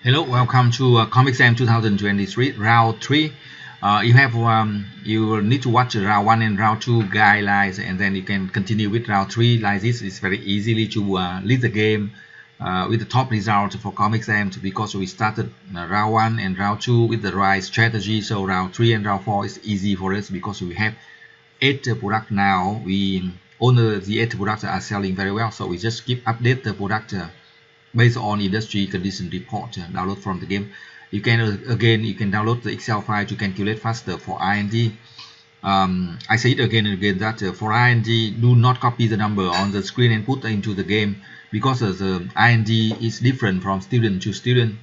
Hello, welcome to CompXM 2023 round 3. You will need to watch round 1 and round 2 guidelines, and then you can continue with round 3 like this. It's very easily to lead the game with the top result for CompXM, because we started round 1 and round 2 with the right strategy. So round 3 and round 4 is easy for us because we have 8 products now. We all the 8 products are selling very well, so we just keep update the product based on industry condition report download from the game. You can you can download the Excel file to calculate faster for IND. I say it again and again that for IND, do not copy the number on the screen and put into the game, because the IND is different from student to student.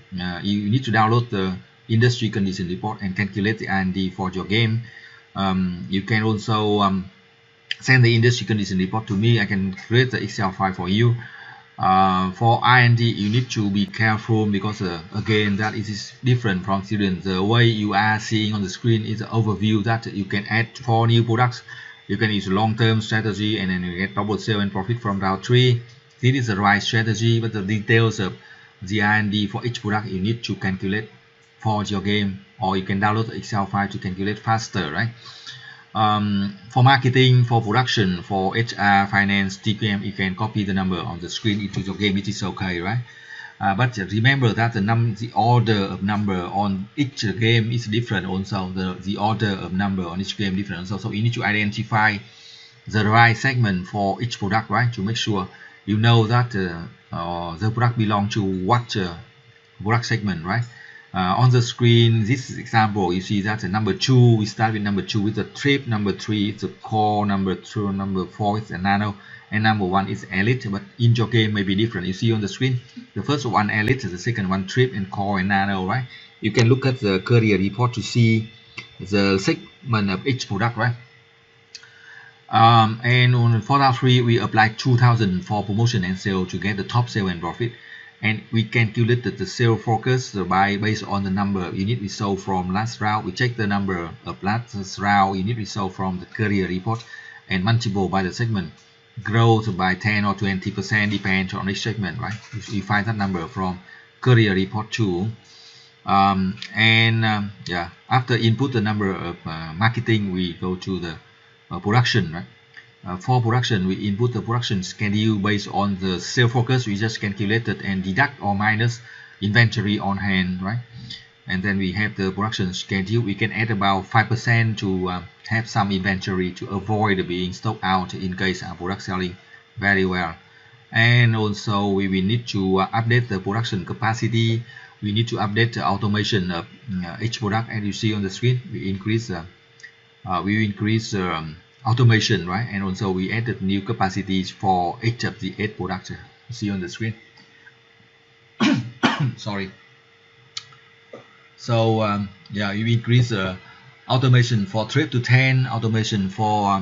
You need to download the industry condition report and calculate the IND for your game. You can also send the industry condition report to me. I can create the Excel file for you. For IND, you need to be careful because again, that is different from students. The way you are seeing on the screen is an overview that you can add 4 new products. You can use long-term strategy, and then you get double sale and profit from round 3. This is the right strategy, but the details of the IND for each product you need to calculate for your game, or you can download the Excel file to calculate faster, right? For marketing, for production, for HR, finance, TPM, you can copy the number on the screen into your game. It is okay, right? But remember that the order of number on each game is different. Also, the order of number on each game different. Also, so you need to identify the right segment for each product, right? To make sure you know that the product belongs to what product segment, right? On the screen, this example, you see that number 2, we start with number 2 with the trip, number 3 is the core, number 2, number 4 is the nano, and number 1 is elite. But in your game may be different. You see on the screen, the first one elite, the second one trip, and core and nano, right? You can look at the career report to see the segment of each product, right? And on for round 3, we apply 2,000 for promotion and sale to get the top sale and profit. And we calculated the sale focus based on the number unit we sold from last round. We check the number of last round unit we sold from the career report and multiple by the segment. Growth by 10 or 20% depends on each segment, right? We find that number from career report too. Yeah, after input the number of marketing, we go to the production, right? For production, we input the production schedule based on the sale focus. We just calculated and deduct or minus inventory on hand, right? And then we have the production schedule. We can add about 5% to have some inventory to avoid being stocked out in case our product selling very well. And also we will need to update the production capacity. We need to update the automation of each product. And you see on the screen, we increase automation, right? And also we added new capacities for each of the 8 products. You see on the screen. Sorry. So yeah, you increase automation for trip to 10, automation for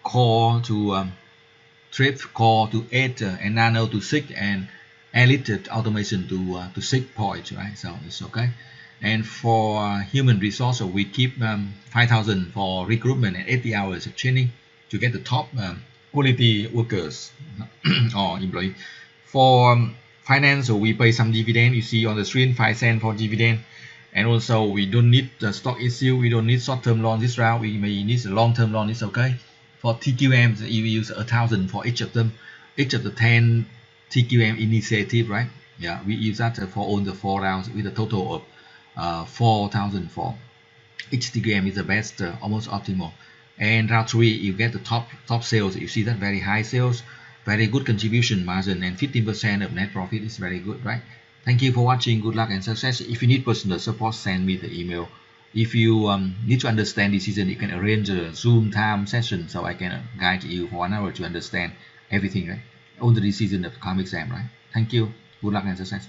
core to trip core to 8, and nano to 6, and elite automation to 6 points, right? So it's okay. And for human resource, we keep 5,000 for recruitment and 80 hours of training to get the top quality workers or employee. For finance, we pay some dividend. You see on the screen, 5 cents for dividend. And also we don't need the stock issue. We don't need short-term loan this round. We may need a long-term loan. It's okay. For TQM, you use 1,000 for each of them. Each of the 10 TQM initiative, right? Yeah, we use that for all the 4 rounds with a total of 4,000 for each TQM is the best, almost optimal. And round 3, you get the top sales. You see that very high sales, very good contribution margin, and 15% of net profit is very good, right? Thank you for watching. Good luck and success. If you need personal support, send me the email. If you need to understand this season, you can arrange a Zoom time session so I can guide you for 1 hour to understand everything, right? On the decision of CompXM, right? Thank you. Good luck and success.